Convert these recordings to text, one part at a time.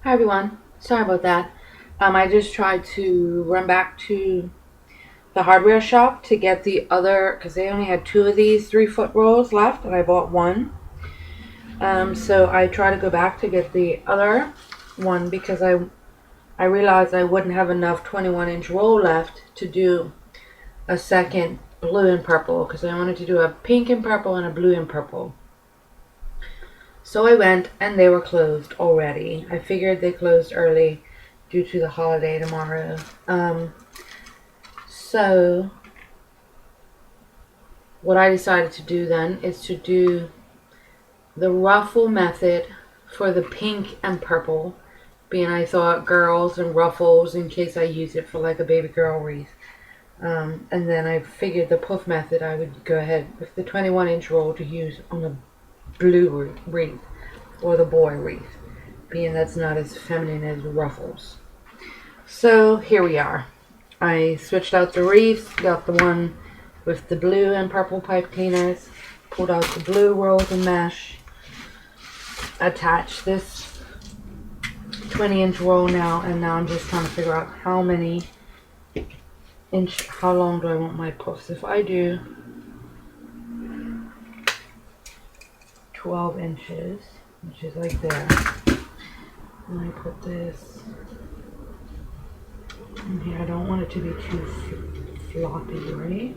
Hi everyone. Sorry about that. I just tried to run back to the hardware shop to get the other, because they only had two of these 3-foot rolls left, and I bought one. So I tried to go back to get the other one because I realized I wouldn't have enough 21-inch roll left to do a second blue and purple, because I wanted to do a pink and purple and a blue and purple. So I went, and they were closed already. I figured they closed early due to the holiday tomorrow. So what I decided to do then is to do the ruffle method for the pink and purple, being I thought girls and ruffles in case I use it for like a baby girl wreath. And then I figured the puff method I would go ahead with the 21-inch roll to use on the blue wreath or the boy wreath, being that's not as feminine as ruffles. So here we are. I switched out the wreaths, got the one with the blue and purple pipe cleaners, pulled out the blue rolls and mesh, attached this 20-inch roll now, and now I'm just trying to figure out how long do I want my puffs. If I do 12 inches, which is like there, and I put this in here, I don't want it to be too floppy, right?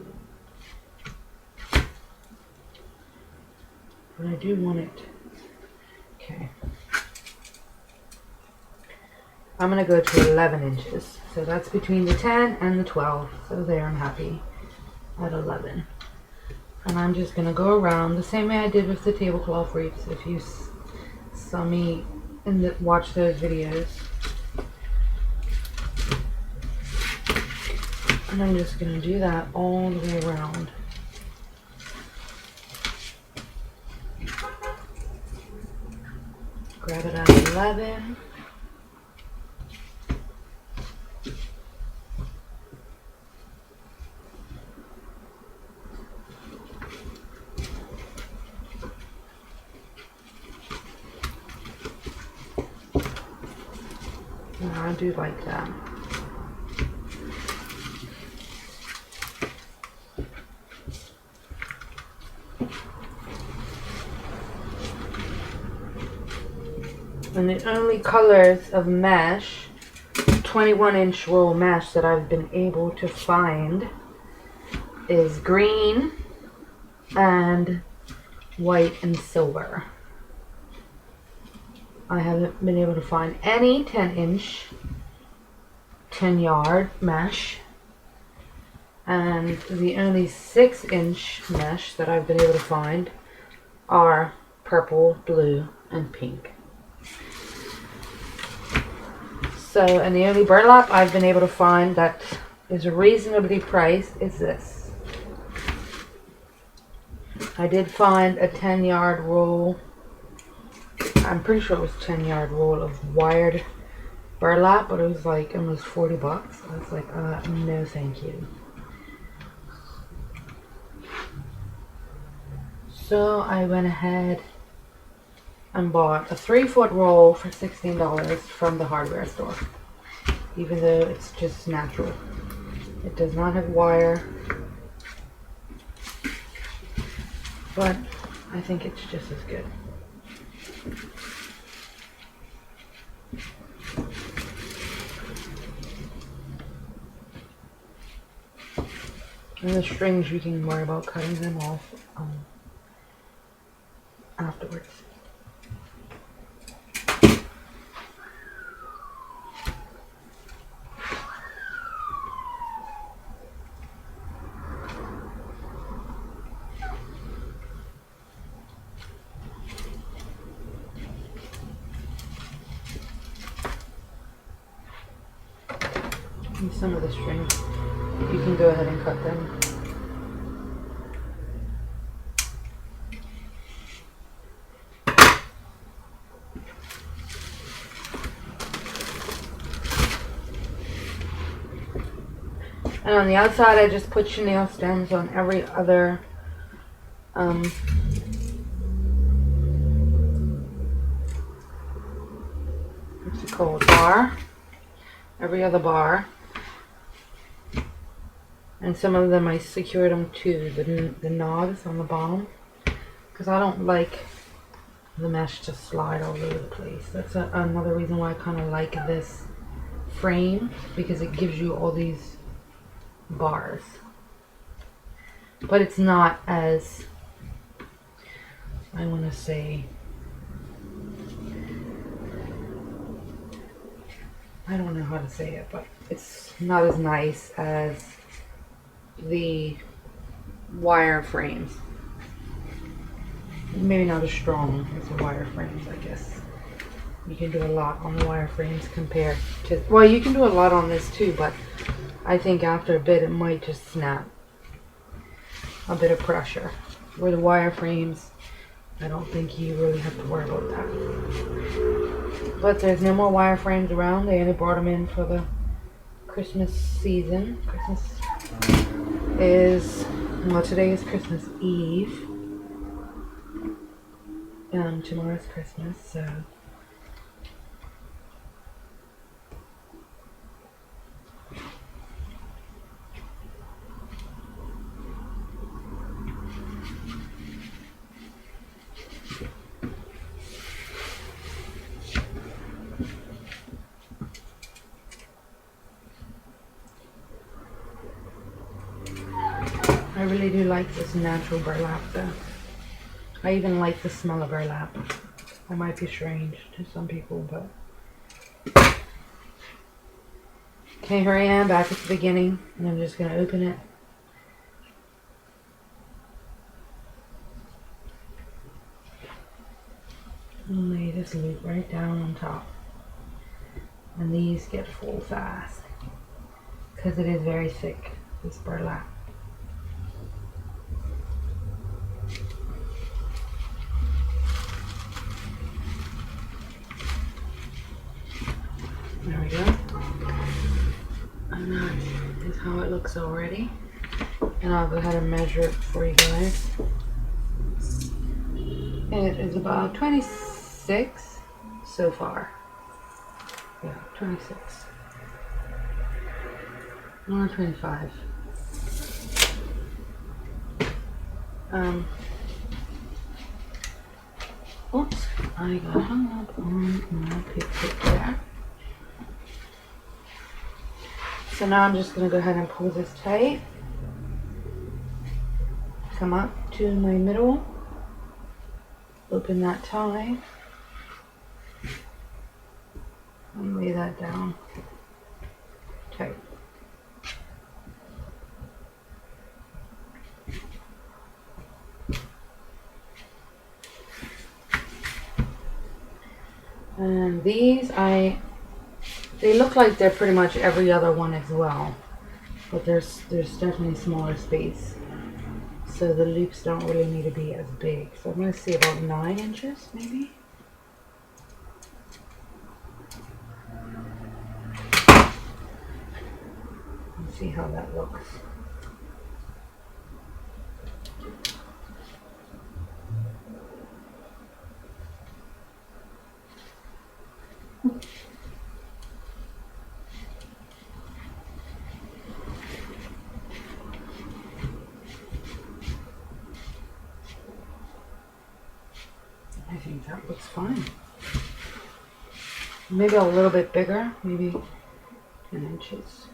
But I do want it. Okay. I'm going to go to 11 inches. So that's between the 10 and the 12. So there, I'm happy at 11. And I'm just going to go around the same way I did with the tablecloth wreaths. If you saw me watch those videos. And I'm just going to do that all the way around. Grab it at 11. And I do like that. And the only colors of mesh, 21-inch roll mesh that I've been able to find is green and white and silver. I haven't been able to find any 10-inch, 10-yard mesh. And the only 6-inch mesh that I've been able to find are purple, blue, and pink. So, and the only burlap I've been able to find that is reasonably priced is this. I did find a 10-yard roll. I'm pretty sure it was 10-yard roll of wired burlap, but it was like almost 40 bucks. I was like, no thank you. So I went ahead and bought a 3-foot roll for $16 from the hardware store, even though it's just natural. It does not have wire, but I think it's just as good. And the strings, you can worry about cutting them off afterwards. And some of the strings, you can go ahead and cut them. And on the outside, I just put chenille stems on every other what's it called? Bar. Every other bar. And some of them I secured them to the knobs on the bottom. Because I don't like the mesh to slide all over the place. That's another reason why I kind of like this frame. Because it gives you all these bars. But it's not as, I want to say, I don't know how to say it, but it's not as nice as the wire frames. Maybe not as strong as the wire frames, I guess. You can do a lot on the wire frames compared to, well, you can do a lot on this too, but I think after a bit it might just snap. A bit of pressure. Where the wire frames, I don't think you really have to worry about that. But there's no more wire frames around. They only brought them in for the Christmas season. Christmas is, well, today is Christmas Eve. Tomorrow's Christmas, so. I really do like this natural burlap though. I even like the smell of burlap. That might be strange to some people, but. Okay, here I am back at the beginning, and I'm just going to open it. And lay this loop right down on top. And these get full fast, because it is very thick, this burlap. There we go. And that is how it looks already. And I'll go ahead and measure it for you guys. It is about 26 so far. Yeah, 26. Or 25. Oops, I got hung up on my picture there. So now I'm just going to go ahead and pull this tight. Come up to my middle. Open that tie. And lay that down tight. And these, they look like they're pretty much every other one as well, but there's definitely smaller space, so the loops don't really need to be as big. So I'm going to say about 9 inches maybe. Let's see how that looks. I think that looks fine. Maybe a little bit bigger, maybe 10 inches.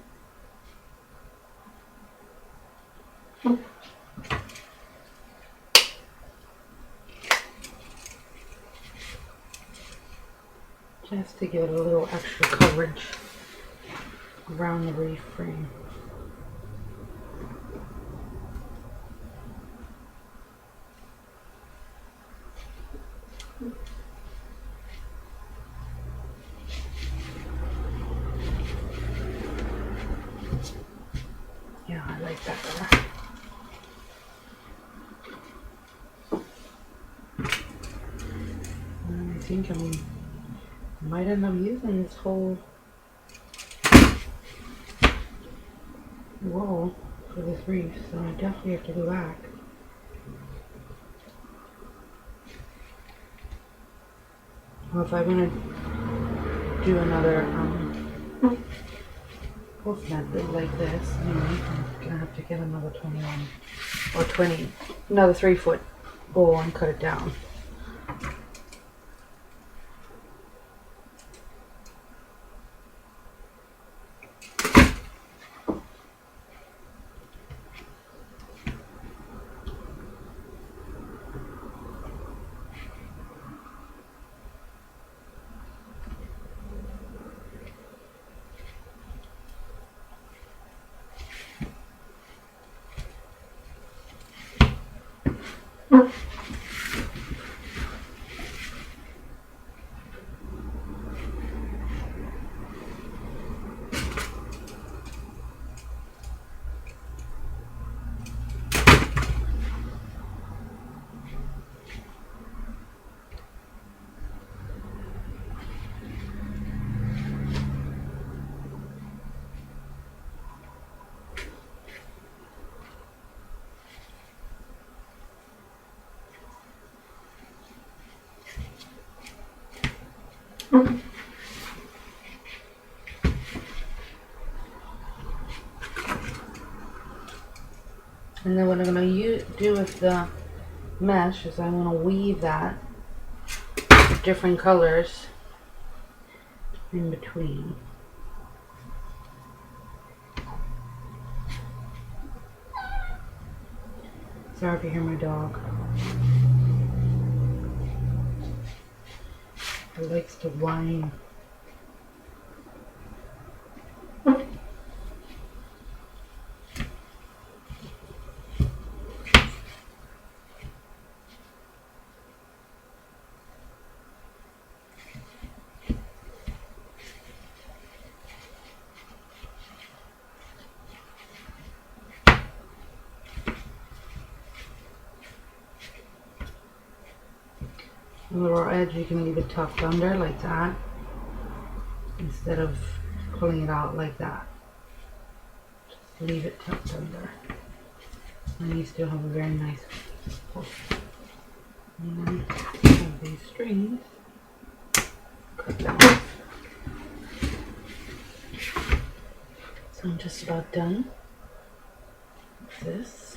Just to give it a little extra coverage around the Wreath frame. Yeah, I like that better. And I think I might end up using this whole roll for this wreath, so I definitely have to go back. Well, if I want to do another puff method like this, I'm gonna have to get another 21 or 20, another 3-foot bowl and cut it down. And then what I'm going to do with the mesh is I'm going to weave that different colors in between. Sorry if you hear my dog. He likes to whine. The little edge, you can leave it tucked under like that instead of pulling it out like that. Just leave it tucked under, and you still have a very nice pull. And then have these strings, cut them off. So I'm just about done with this.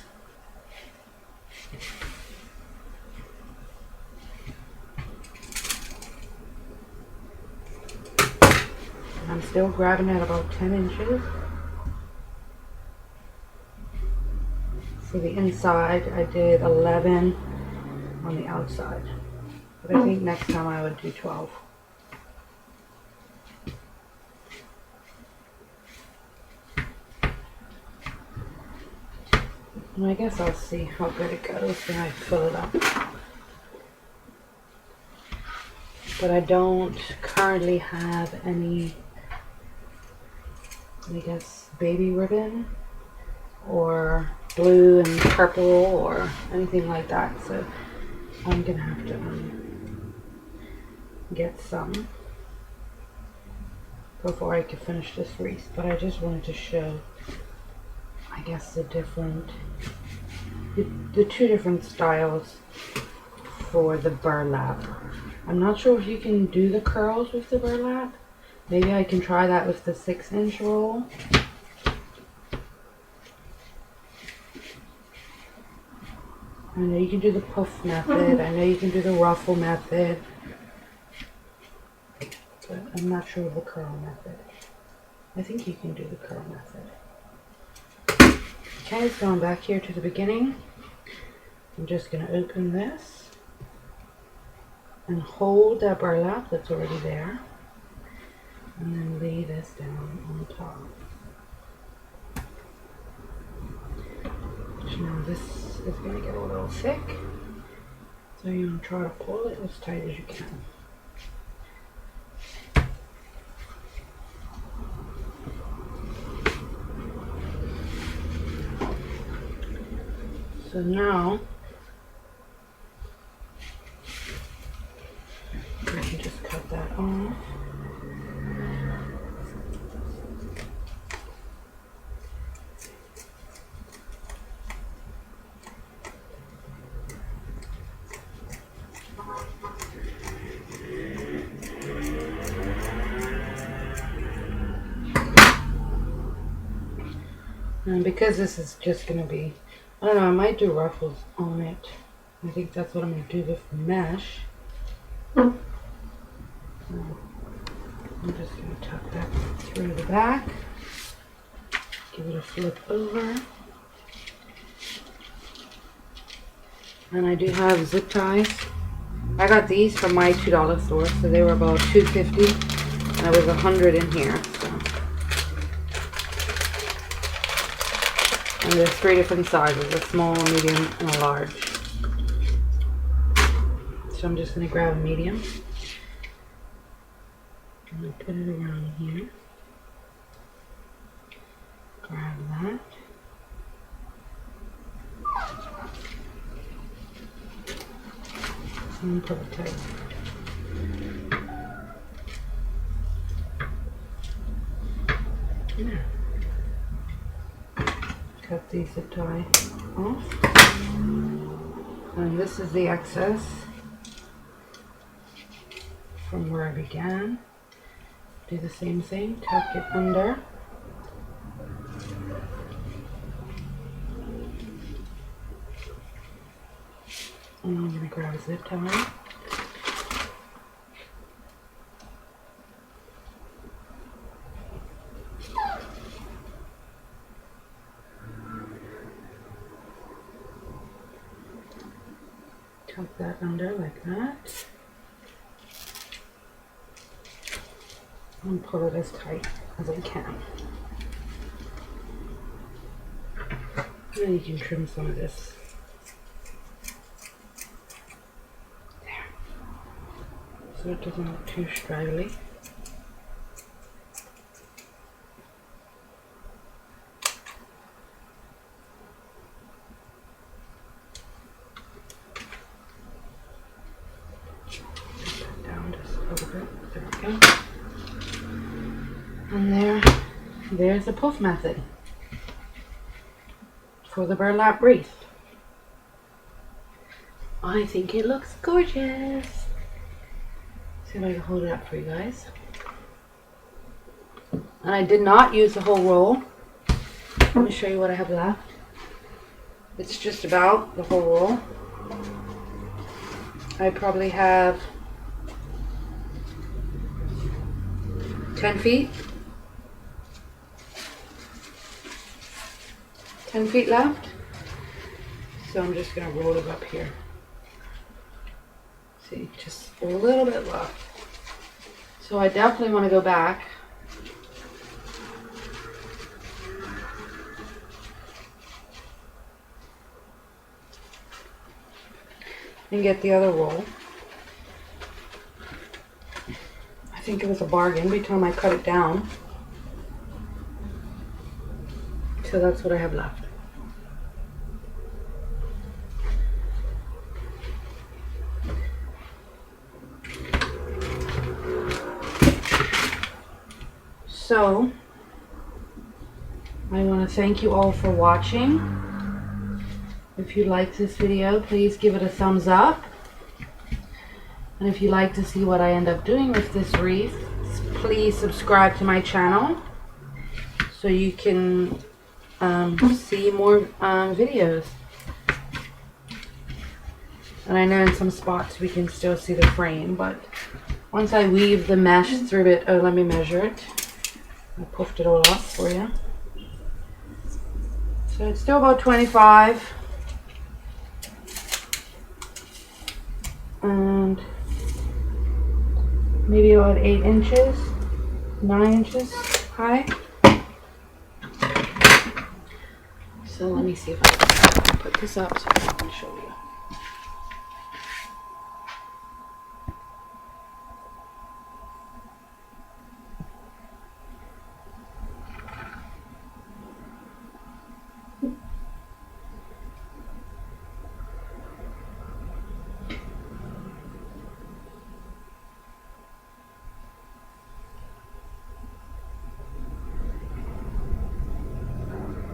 I'm still grabbing at about 10 inches. For the inside, I did 11 on the outside. But I think next time I would do 12. And I guess I'll see how good it goes when I fill it up. But I don't currently have any, I guess, baby ribbon or blue and purple or anything like that. So I'm gonna have to get some before I can finish this wreath. But I just wanted to show, I guess, the two different styles for the burlap. I'm not sure if you can do the curls with the burlap. Maybe I can try that with the 6-inch roll. I know you can do the puff method. I know you can do the ruffle method. But I'm not sure of the curl method. I think you can do the curl method. Okay, so going back here to the beginning. I'm just going to open this and hold that burlap that's already there. And then lay this down on top. Now this is going to get a little thick, so you want to try to pull it as tight as you can. So now I can just cut that off. And because this is just going to be, I don't know, I might do ruffles on it. I think that's what I'm going to do with the mesh. I'm just going to tuck that through the back. Give it a flip over. And I do have zip ties. I got these from my $2 store, so they were about $2.50, and there was 100 in here. So. And there's 3 different sizes, a small, a medium, and a large. So I'm just going to grab a medium. I'm going to put it around here. Grab that. And pull it tight. Yeah. Cut the zip tie off. And this is the excess from where I began. Do the same thing, tuck it under. And I'm going to grab a zip tie. Tuck that under like that. And pull it as tight as I can. And you can trim some of this. There. So it doesn't look too straggly. And there's the puff method for the burlap wreath. I think it looks gorgeous. See if I can hold it up for you guys. And I did not use the whole roll. Let me show you what I have left. It's just about the whole roll. I probably have 10 feet. 10 feet left. So I'm just going to roll it up here. See, just a little bit left. So I definitely want to go back and get the other roll. I think it was a bargain by the time I cut it down. So that's what I have left. So I want to thank you all for watching. If you liked this video, please give it a thumbs up. And if you'd like to see what I end up doing with this wreath, please subscribe to my channel so you can see more videos. And I know in some spots we can still see the frame, but once I weave the mesh through it, oh, let me measure it. I puffed it all up for you. So it's still about 25. And maybe about 8 inches, 9 inches high. So let me see if I can put this up so I can show you.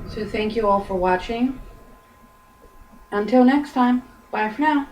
So thank you all for watching. Until next time, bye for now.